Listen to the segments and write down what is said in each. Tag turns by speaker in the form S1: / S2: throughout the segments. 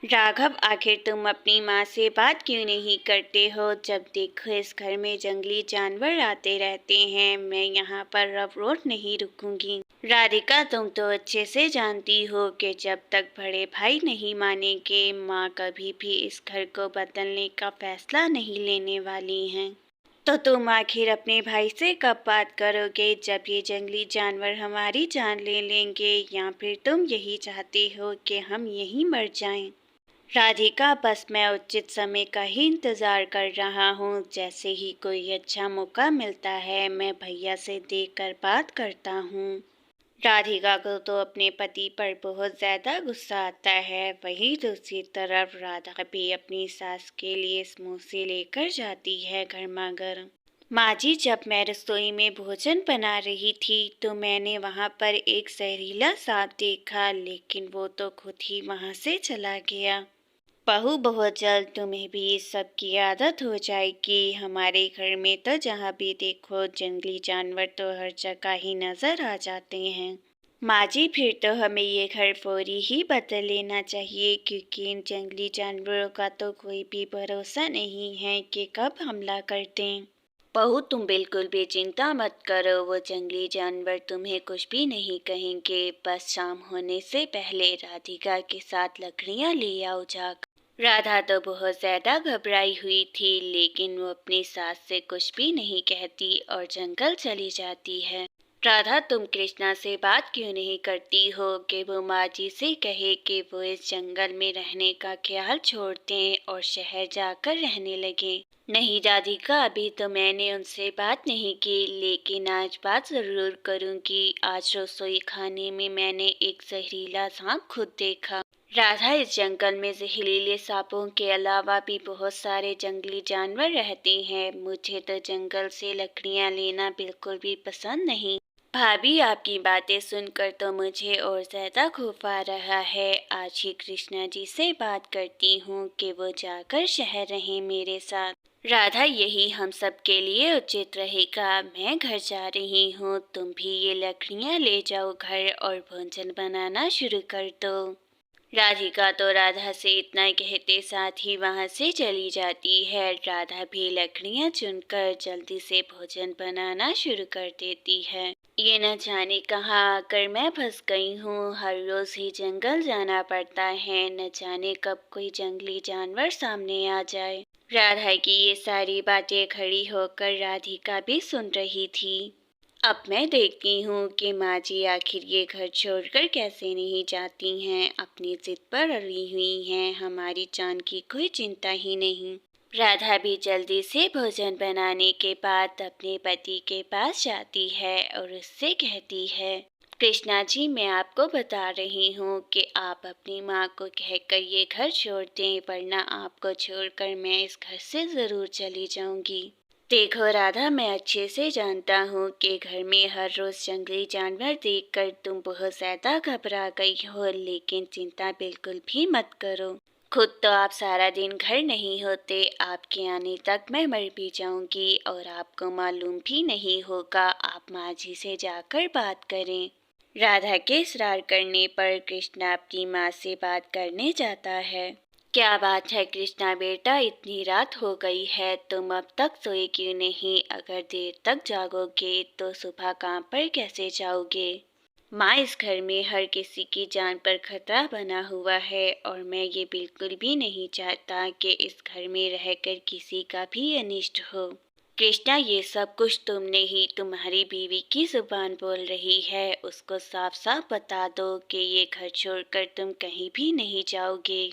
S1: राघव, आखिर तुम अपनी माँ से बात क्यों नहीं करते हो? जब देखो इस घर में जंगली जानवर आते रहते हैं। मैं यहाँ पर अब रोज नहीं रुकूंगी। राधिका, तुम तो अच्छे से जानती हो कि जब तक बड़े भाई नहीं मानेंगे, माँ कभी भी इस घर को बदलने का फैसला नहीं लेने वाली हैं। तो तुम आखिर अपने भाई से कब बात करोगे, जब ये जंगली जानवर हमारी जान ले लेंगे, या फिर तुम यही चाहते हो कि हम यहीं मर जाएं? राधिका, बस मैं उचित समय का ही इंतज़ार कर रहा हूँ। जैसे ही कोई अच्छा मौका मिलता है, मैं भैया से देखकर बात करता हूँ। राधिका को तो अपने पति पर बहुत ज़्यादा गुस्सा आता है। वहीं दूसरी तरफ राधा भी अपनी सास के लिए समोसे लेकर जाती है गर्मा-गर्म। माँ जी, जब मैं रसोई में भोजन बना रही थी तो मैंने वहाँ पर एक जहरीला सांप देखा, लेकिन वो तो खुद ही वहाँ से चला गया। बहू, बहुत जल्द तुम्हें भी इस सब की आदत हो जाएगी। हमारे घर में तो जहाँ भी देखो जंगली जानवर तो हर जगह ही नजर आ जाते हैं। माँ जी, फिर तो हमें ये घर फौरी ही बदल लेना चाहिए, क्योंकि इन जंगली जानवरों का तो कोई भी भरोसा नहीं है कि कब हमला कर दें। बहू, तुम बिल्कुल भी चिंता मत करो। वो जंगली जानवर तुम्हें कुछ भी नहीं कहेंगे। बस शाम होने से पहले राधिका के साथ लकड़ियाँ ले आओ जाकर। राधा तो बहुत ज्यादा घबराई हुई थी, लेकिन वो अपनी सास से कुछ भी नहीं कहती और जंगल चली जाती है। राधा, तुम कृष्णा से बात क्यों नहीं करती हो कि वो माँ जी से कहे कि वो इस जंगल में रहने का ख्याल छोड़ दें और शहर जाकर रहने लगे? नहीं राधिका, अभी तो मैंने उनसे बात नहीं की, लेकिन आज बात जरूर करूंगी। आज रसोई खाने में मैंने एक जहरीला सांप खुद देखा। राधा, इस जंगल में जहरीले सांपों के अलावा भी बहुत सारे जंगली जानवर रहते हैं। मुझे तो जंगल से लकड़ियां लेना बिल्कुल भी पसंद नहीं। भाभी, आपकी बातें सुनकर तो मुझे और ज्यादा खौफ आ रहा है। आज ही कृष्णा जी से बात करती हूँ कि वो जाकर शहर रहें मेरे साथ। राधा, यही हम सब के लिए उचित रहेगा। मैं घर जा रही हूँ, तुम भी ये लकड़ियाँ ले जाओ घर और भोजन बनाना शुरू कर दो। राधिका तो राधा से इतना कहते साथ ही वहां से चली जाती है। राधा भी लकड़ियां चुनकर जल्दी से भोजन बनाना शुरू कर देती है। ये न जाने कहाँ आकर मैं फंस गई हूँ। हर रोज ही जंगल जाना पड़ता है, न जाने कब कोई जंगली जानवर सामने आ जाए। राधा की ये सारी बातें खड़ी होकर राधिका भी सुन रही थी। अब मैं देखती हूँ कि माँ जी आखिर ये घर छोड़कर कैसे नहीं जाती हैं। अपनी जिद पर अड़ी हुई हैं, हमारी जान की कोई चिंता ही नहीं। राधा भी जल्दी से भोजन बनाने के बाद अपने पति के पास जाती है और उससे कहती है, कृष्णा जी, मैं आपको बता रही हूँ कि आप अपनी माँ को कहकर ये घर छोड़ दें, वरना आपको छोड़कर मैं इस घर से ज़रूर चली जाऊंगी। देखो राधा, मैं अच्छे से जानता हूँ कि घर में हर रोज जंगली जानवर देखकर तुम बहुत ज्यादा घबरा गई हो, लेकिन चिंता बिल्कुल भी मत करो। खुद तो आप सारा दिन घर नहीं होते, आपके आने तक मैं मर भी जाऊंगी और आपको मालूम भी नहीं होगा। आप माँ जी से जाकर बात करें। राधा के इसरार करने पर कृष्णा अपनी माँ से बात करने जाता है। क्या बात है कृष्णा बेटा, इतनी रात हो गई है, तुम अब तक सोए क्यों नहीं? अगर देर तक जागोगे तो सुबह काम पर कैसे जाओगे? माँ, इस घर में हर किसी की जान पर खतरा बना हुआ है और मैं ये बिल्कुल भी नहीं चाहता कि इस घर में रहकर किसी का भी अनिष्ट हो। कृष्णा, ये सब कुछ तुमने ही तुम्हारी बीवी की जुबान बोल रही है। उसको साफ साफ बता दो कि ये घर छोड़कर तुम कहीं भी नहीं जाओगे।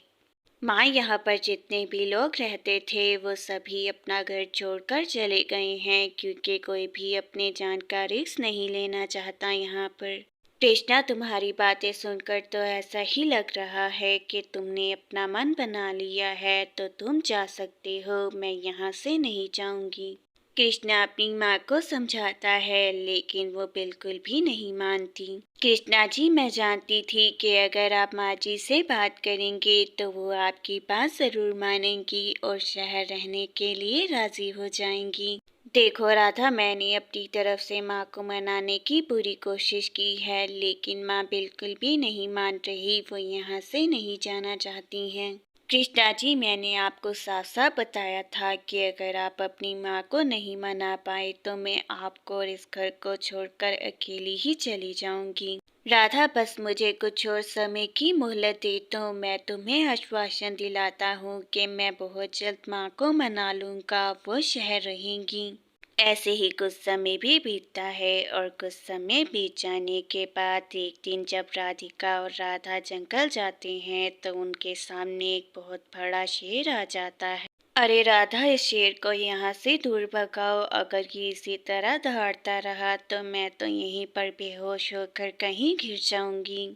S1: माँ, यहाँ पर जितने भी लोग रहते थे वो सभी अपना घर छोड़कर चले गए हैं, क्योंकि कोई भी अपने जान का रिस्क नहीं लेना चाहता यहाँ पर। कृष्णा, तुम्हारी बातें सुनकर तो ऐसा ही लग रहा है कि तुमने अपना मन बना लिया है, तो तुम जा सकते हो, मैं यहाँ से नहीं जाऊंगी। कृष्णा अपनी माँ को समझाता है, लेकिन वो बिल्कुल भी नहीं मानती। कृष्णा जी, मैं जानती थी कि अगर आप माँ जी से बात करेंगे तो वो आपकी बात जरूर मानेंगी और शहर रहने के लिए राजी हो जाएंगी। देखो राधा, मैंने अपनी तरफ से माँ को मनाने की पूरी कोशिश की है, लेकिन माँ बिल्कुल भी नहीं मान रही। वो यहाँ से नहीं जाना चाहती हैं। कृष्णा जी, मैंने आपको साफ साफ बताया था कि अगर आप अपनी माँ को नहीं मना पाए तो मैं आपको और इस घर को छोड़कर अकेली ही चली जाऊंगी। राधा, बस मुझे कुछ और समय की मोहलत दे दो। मैं तुम्हें आश्वासन दिलाता हूँ कि मैं बहुत जल्द माँ को मना लूँगा। वो शहर रहेंगी। ऐसे ही कुछ समय भी बीतता है और कुछ समय बीत जाने के बाद एक दिन जब राधिका और राधा जंगल जाते हैं तो उनके सामने एक बहुत बड़ा शेर आ जाता है। अरे राधा, इस शेर को यहाँ से दूर भगाओ। अगर ये इसी तरह दहाड़ता रहा तो मैं तो यहीं पर बेहोश होकर कहीं गिर जाऊंगी।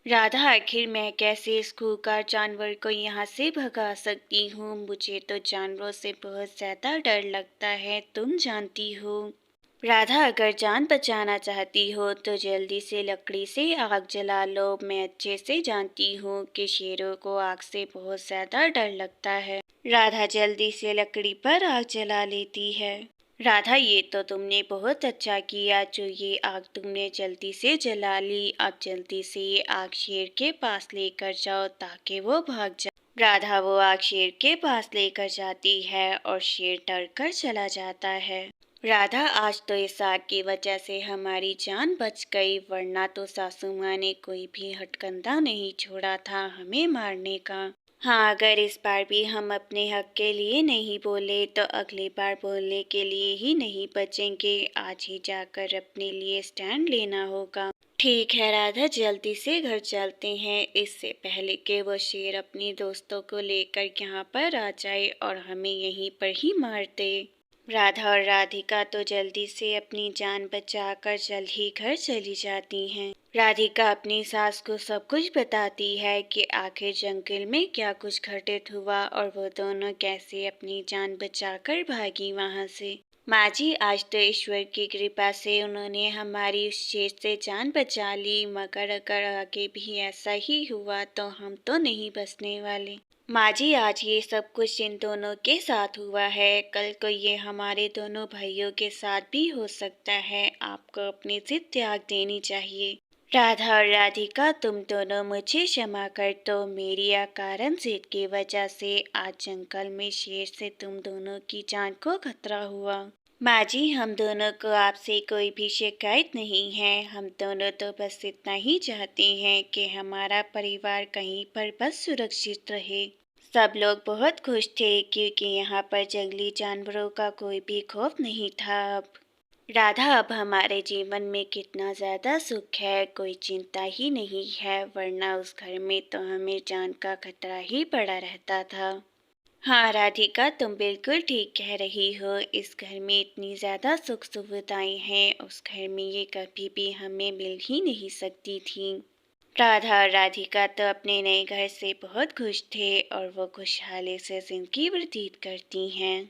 S1: राधा, आखिर मैं कैसे इस खूंखार जानवर को यहाँ से भगा सकती हूँ? मुझे तो जानवरों से बहुत ज्यादा डर लगता है, तुम जानती हो। राधा, अगर जान बचाना चाहती हो तो जल्दी से लकड़ी से आग जला लो। मैं अच्छे से जानती हूँ कि शेरों को आग से बहुत ज्यादा डर लगता है। राधा जल्दी से लकड़ी पर आग जला लेती है। राधा, ये तो तुमने बहुत अच्छा किया जो ये आग तुमने जल्दी से जला ली। अब जल्दी से ये आग शेर के पास लेकर जाओ ताकि वो भाग जाए। राधा वो आग शेर के पास लेकर जाती है और शेर डर कर चला जाता है। राधा, आज तो इस आग की वजह से हमारी जान बच गई, वरना तो सासू माँ ने कोई भी हथकंडा नहीं छोड़ा था हमें मारने का। हाँ, अगर इस बार भी हम अपने हक के लिए नहीं बोले तो अगली बार बोलने के लिए ही नहीं बचेंगे। आज ही जाकर अपने लिए स्टैंड लेना होगा। ठीक है राधा, जल्दी से घर चलते हैं, इससे पहले कि वो शेर अपनी दोस्तों को लेकर यहाँ पर आ जाए और हमें यहीं पर ही मार दे। राधा और राधिका तो जल्दी से अपनी जान बचाकर जल्द ही घर चली जाती हैं। राधिका अपनी सास को सब कुछ बताती है कि आखिर जंगल में क्या कुछ घटित हुआ और वो दोनों कैसे अपनी जान बचाकर भागी वहां से। माँ जी, आज तो ईश्वर की कृपा से उन्होंने हमारी उस शेर से जान बचा ली, मगर अगर आगे भी ऐसा ही हुआ तो हम तो नहीं बचने वाले। माँ जी, आज ये सब कुछ इन दोनों के साथ हुआ है, कल को ये हमारे दोनों भाइयों के साथ भी हो सकता है। आपको अपनी जिद त्याग देनी चाहिए। राधा और राधिका, तुम दोनों मुझे क्षमा कर दो। मेरी अकारण जिद की वजह से आज जंगल में शेर से तुम दोनों की जान को खतरा हुआ। माँ जी, हम दोनों को आपसे कोई भी शिकायत नहीं है। हम दोनों तो बस इतना ही चाहते हैं कि हमारा परिवार कहीं पर बस सुरक्षित रहे। सब लोग बहुत खुश थे क्योंकि यहाँ पर जंगली जानवरों का कोई भी खौफ नहीं था अब। राधा, अब हमारे जीवन में कितना ज्यादा सुख है, कोई चिंता ही नहीं है, वरना उस घर में तो हमें जान का खतरा ही पड़ा रहता था। हाँ राधिका, तुम बिल्कुल ठीक कह रही हो। इस घर में इतनी ज्यादा सुख सुविधाएं हैं, उस घर में ये कभी भी हमें मिल ही नहीं सकती थी। राधा और राधिका तो अपने नए घर से बहुत खुश थे और वो खुशहाली से जिंदगी व्यतीत करती हैं।